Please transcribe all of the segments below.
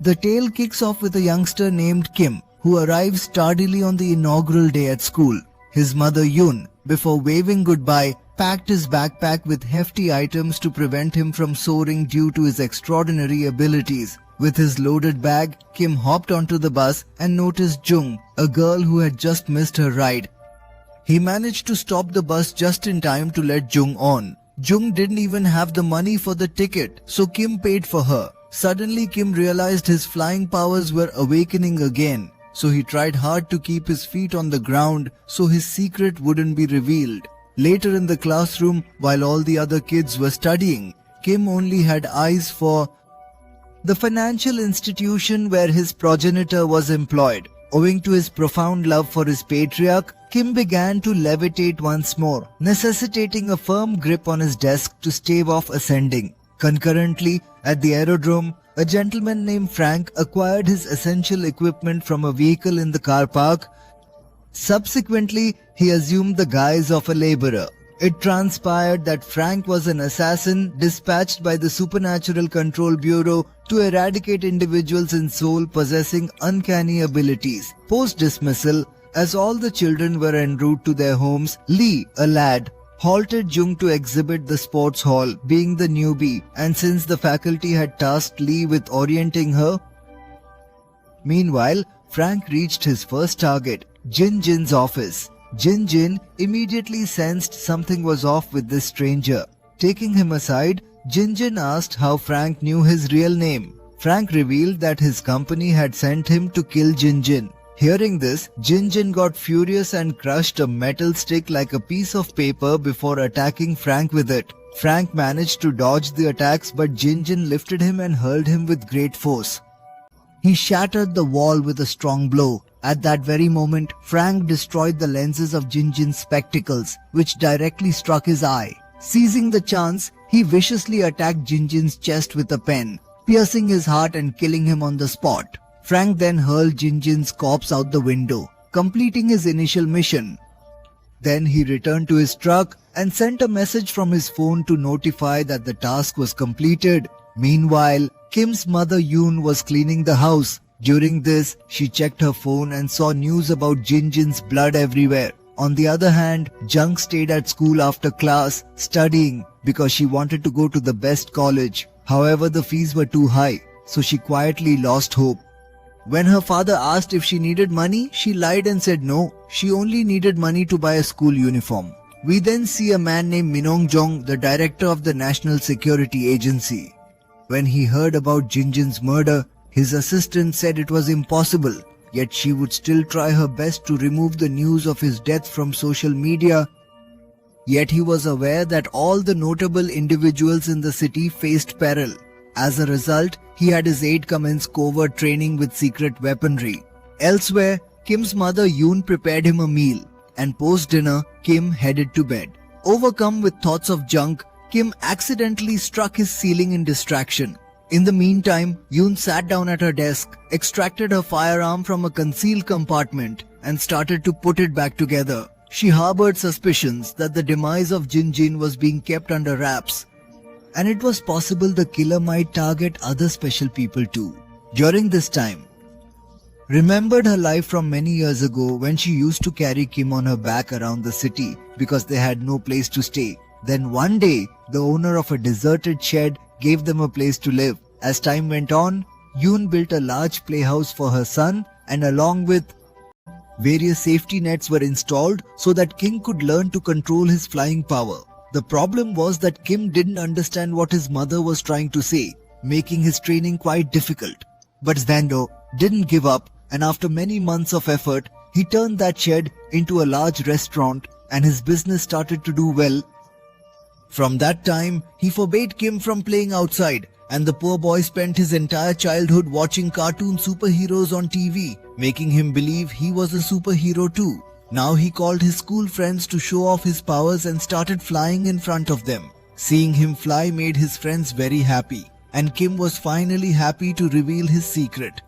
The tale kicks off with a youngster named Kim, who arrives tardily on the inaugural day at school. His mother Yoon, before waving goodbye, packed his backpack with hefty items to prevent him from soaring due to his extraordinary abilities. With his loaded bag, Kim hopped onto the bus and noticed Jung, a girl who had just missed her ride. He managed to stop the bus just in time to let Jung on. Jung didn't even have the money for the ticket, so Kim paid for her. Suddenly Kim realized his flying powers were awakening again, so he tried hard to keep his feet on the ground so his secret wouldn't be revealed. Later in the classroom, while all the other kids were studying, Kim only had eyes for the financial institution where his progenitor was employed. Owing to his profound love for his patriarch, Kim began to levitate once more, necessitating a firm grip on his desk to stave off ascending. Concurrently, at the aerodrome, a gentleman named Frank acquired his essential equipment from a vehicle in the car park. Subsequently, he assumed the guise of a laborer. It transpired that Frank was an assassin dispatched by the Supernatural Control Bureau to eradicate individuals in Seoul possessing uncanny abilities. Post-dismissal, as all the children were en route to their homes, Lee, a lad, halted Jung to exhibit the sports hall, being the newbie, and since the faculty had tasked Lee with orienting her. Meanwhile, Frank reached his first target, Jin Jin's office. Jin Jin immediately sensed something was off with this stranger. Taking him aside, Jin Jin asked how Frank knew his real name. Frank revealed that his company had sent him to kill Jin Jin. Hearing this, Jin Jin got furious and crushed a metal stick like a piece of paper before attacking Frank with it. Frank managed to dodge the attacks, but Jin Jin lifted him and hurled him with great force. He shattered the wall with a strong blow. At that very moment, Frank destroyed the lenses of Jin Jin's spectacles, which directly struck his eye. Seizing the chance, he viciously attacked Jin Jin's chest with a pen, piercing his heart and killing him on the spot. Frank then hurled Jin Jin's corpse out the window, completing his initial mission. Then he returned to his truck and sent a message from his phone to notify that the task was completed. Meanwhile, Kim's mother Yoon was cleaning the house. During this, she checked her phone and saw news about Jin Jin's blood everywhere. On the other hand, Jung stayed at school after class, studying because she wanted to go to the best college. However, the fees were too high, so she quietly lost hope. When her father asked if she needed money, she lied and said no, she only needed money to buy a school uniform. We then see a man named Minong Jong, the director of the National Security Agency. When he heard about Jin Jin's murder, his assistant said it was impossible, yet she would still try her best to remove the news of his death from social media. Yet he was aware that all the notable individuals in the city faced peril. As a result, he had his aide commence covert training with secret weaponry. Elsewhere, Kim's mother Yoon prepared him a meal, and post-dinner, Kim headed to bed. Overcome with thoughts of junk, Kim accidentally struck his ceiling in distraction. In the meantime, Yoon sat down at her desk, extracted her firearm from a concealed compartment, and started to put it back together. She harbored suspicions that the demise of Jin Jin was being kept under wraps, and it was possible the killer might target other special people too. During this time, remembered her life from many years ago when she used to carry Kim on her back around the city because they had no place to stay. Then one day, the owner of a deserted shed gave them a place to live. As time went on, Yoon built a large playhouse for her son, and along with various safety nets were installed so that Kim could learn to control his flying power. The problem was that Kim didn't understand what his mother was trying to say, making his training quite difficult. But Zando didn't give up, and after many months of effort, he turned that shed into a large restaurant and his business started to do well. From that time, he forbade Kim from playing outside, and the poor boy spent his entire childhood watching cartoon superheroes on TV, making him believe he was a superhero too. Now he called his school friends to show off his powers and started flying in front of them. Seeing him fly made his friends very happy, and Kim was finally happy to reveal his secret.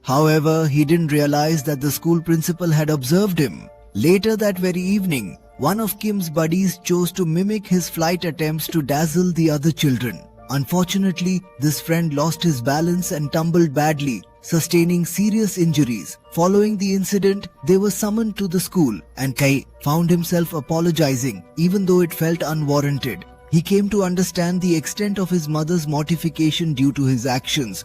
However, he didn't realize that the school principal had observed him. Later that very evening, one of Kim's buddies chose to mimic his flight attempts to dazzle the other children. Unfortunately, this friend lost his balance and tumbled badly, sustaining serious injuries. Following the incident, they were summoned to the school, and Kai found himself apologizing, even though it felt unwarranted. He came to understand the extent of his mother's mortification due to his actions.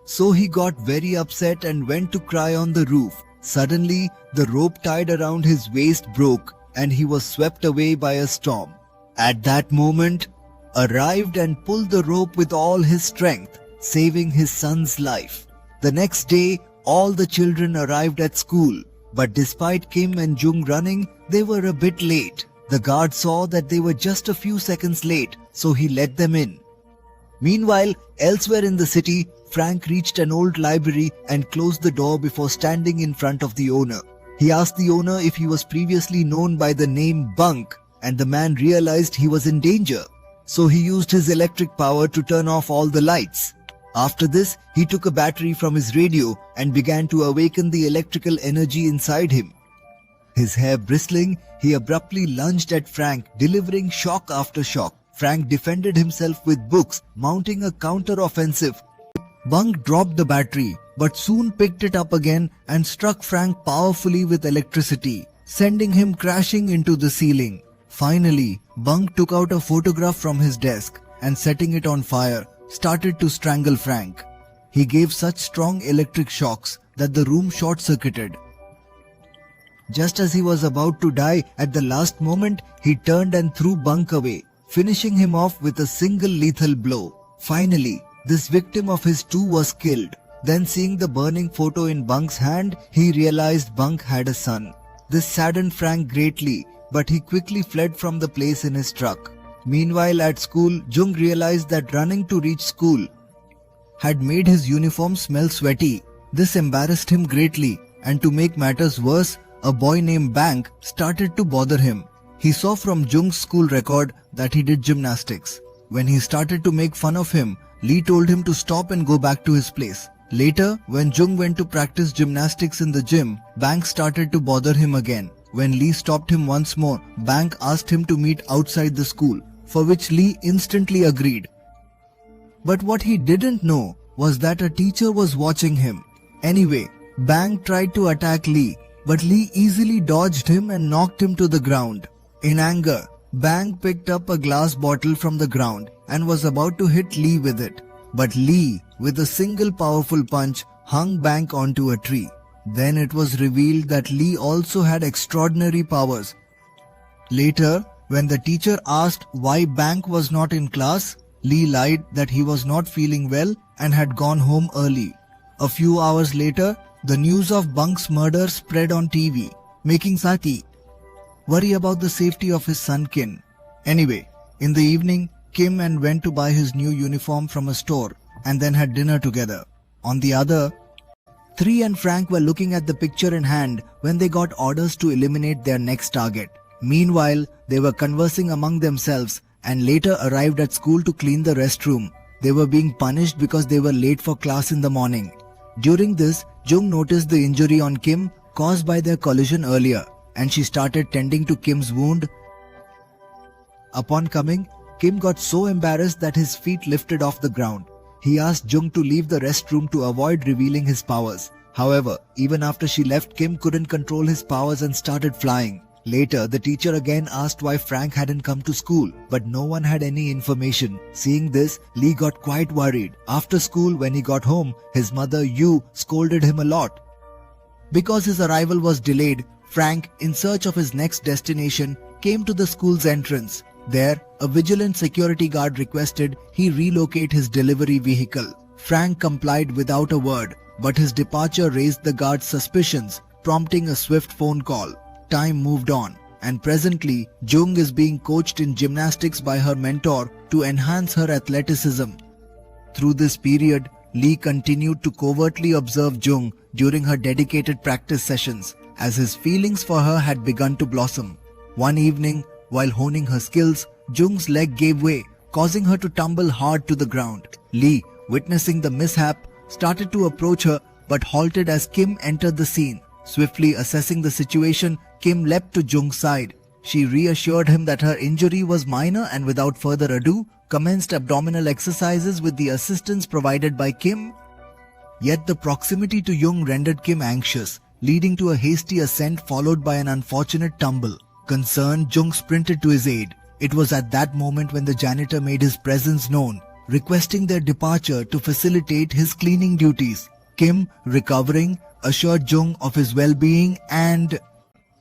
So he got very upset and went to cry on the roof. Suddenly, the rope tied around his waist broke and he was swept away by a storm. At that moment, arrived and pulled the rope with all his strength, saving his son's life. The next day, all the children arrived at school, but despite Kim and Jung running, they were a bit late. The guard saw that they were just a few seconds late, so he let them in. Meanwhile, elsewhere in the city, Frank reached an old library and closed the door before standing in front of the owner. He asked the owner if he was previously known by the name Bunk, and the man realized he was in danger. So he used his electric power to turn off all the lights. After this, he took a battery from his radio and began to awaken the electrical energy inside him. His hair bristling, he abruptly lunged at Frank, delivering shock after shock. Frank defended himself with books, mounting a counter-offensive. Bunk dropped the battery, but soon picked it up again and struck Frank powerfully with electricity, sending him crashing into the ceiling. Finally, Bunk took out a photograph from his desk and, setting it on fire, started to strangle Frank. He gave such strong electric shocks that the room short-circuited. Just as he was about to die, at the last moment, he turned and threw Bunk away, finishing him off with a single lethal blow. Finally, this victim of his too was killed. Then, seeing the burning photo in Bunk's hand, he realized Bunk had a son. This saddened Frank greatly, but he quickly fled from the place in his truck. Meanwhile, at school, Jung realized that running to reach school had made his uniform smell sweaty. This embarrassed him greatly, and to make matters worse, a boy named Bang started to bother him. He saw from Jung's school record that he did gymnastics. When he started to make fun of him, Lee told him to stop and go back to his place. Later, when Jung went to practice gymnastics in the gym, Bang started to bother him again. When Lee stopped him once more, Bang asked him to meet outside the school, for which Lee instantly agreed. But what he didn't know was that a teacher was watching him. Anyway, Bang tried to attack Lee, but Lee easily dodged him and knocked him to the ground. In anger, Bang picked up a glass bottle from the ground and was about to hit Lee with it. But Lee, with a single powerful punch, hung Bang onto a tree. Then it was revealed that Lee also had extraordinary powers. Later, when the teacher asked why Bang was not in class, Lee lied that he was not feeling well and had gone home early. A few hours later, the news of Bunk's murder spread on TV, making Sati worry about the safety of his son Kin. Anyway, in the evening, Kim and went to buy his new uniform from a store and then had dinner together. On the other, Three and Frank were looking at the picture in hand when they got orders to eliminate their next target. Meanwhile, they were conversing among themselves and later arrived at school to clean the restroom. They were being punished because they were late for class in the morning. During this, Jung noticed the injury on Kim caused by their collision earlier, and she started tending to Kim's wound. Upon coming, Kim got so embarrassed that his feet lifted off the ground. He asked Jung to leave the restroom to avoid revealing his powers. However, even after she left, Kim couldn't control his powers and started flying. Later, the teacher again asked why Frank hadn't come to school, but no one had any information. Seeing this, Lee got quite worried. After school, when he got home, his mother Yu scolded him a lot. Because his arrival was delayed, Frank, in search of his next destination, came to the school's entrance. There, a vigilant security guard requested he relocate his delivery vehicle. Frank complied without a word, but his departure raised the guard's suspicions, prompting a swift phone call. Time moved on, and presently, Jung is being coached in gymnastics by her mentor to enhance her athleticism. Through this period, Lee continued to covertly observe Jung during her dedicated practice sessions, as his feelings for her had begun to blossom. One evening, while honing her skills, Jung's leg gave way, causing her to tumble hard to the ground. Lee, witnessing the mishap, started to approach her but halted as Kim entered the scene. Swiftly assessing the situation, Kim leapt to Jung's side. She reassured him that her injury was minor and without further ado, commenced abdominal exercises with the assistance provided by Kim. Yet the proximity to Jung rendered Kim anxious, leading to a hasty ascent followed by an unfortunate tumble. Concerned, Jung sprinted to his aid. It was at that moment when the janitor made his presence known, requesting their departure to facilitate his cleaning duties. Kim, recovering, assured Jung of his well-being and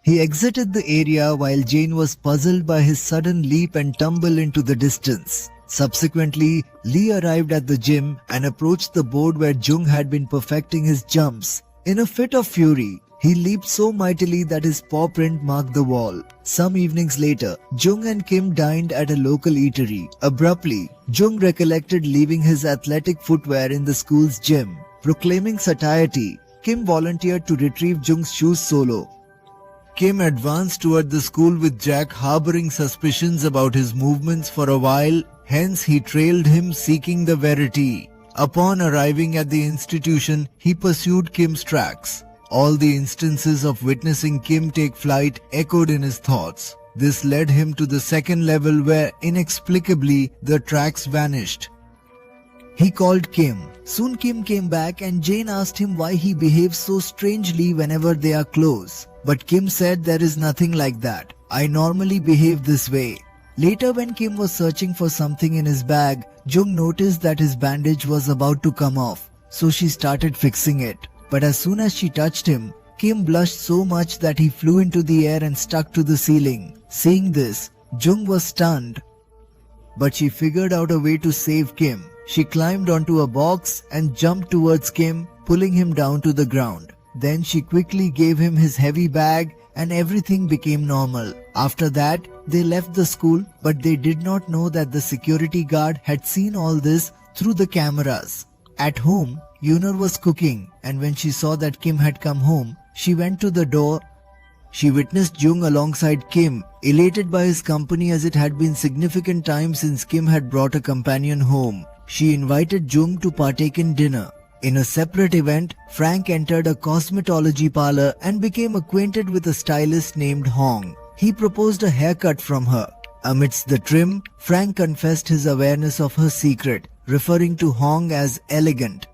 he exited the area while Jane was puzzled by his sudden leap and tumble into the distance. Subsequently, Lee arrived at the gym and approached the board where Jung had been perfecting his jumps. In a fit of fury, he leaped so mightily that his paw print marked the wall. Some evenings later, Jung and Kim dined at a local eatery. Abruptly, Jung recollected leaving his athletic footwear in the school's gym. Proclaiming satiety, Kim volunteered to retrieve Jung's shoes solo. Kim advanced toward the school with Jack harboring suspicions about his movements for a while, hence he trailed him seeking the verity. Upon arriving at the institution, he pursued Kim's tracks. All the instances of witnessing Kim take flight echoed in his thoughts. This led him to the second level where inexplicably the tracks vanished. He called Kim. Soon Kim came back and Jane asked him why he behaves so strangely whenever they are close. But Kim said there is nothing like that. I normally behave this way. Later when Kim was searching for something in his bag, Jung noticed that his bandage was about to come off, so she started fixing it. But as soon as she touched him, Kim blushed so much that he flew into the air and stuck to the ceiling. Seeing this, Jung was stunned. But she figured out a way to save Kim. She climbed onto a box and jumped towards Kim, pulling him down to the ground. Then she quickly gave him his heavy bag and everything became normal. After that, they left the school, but they did not know that the security guard had seen all this through the cameras. At home, Yunor was cooking, and when she saw that Kim had come home, she went to the door. She witnessed Jung alongside Kim, elated by his company as it had been significant time since Kim had brought a companion home. She invited Jung to partake in dinner. In a separate event, Frank entered a cosmetology parlor and became acquainted with a stylist named Hong. He proposed a haircut from her. Amidst the trim, Frank confessed his awareness of her secret, referring to Hong as elegant.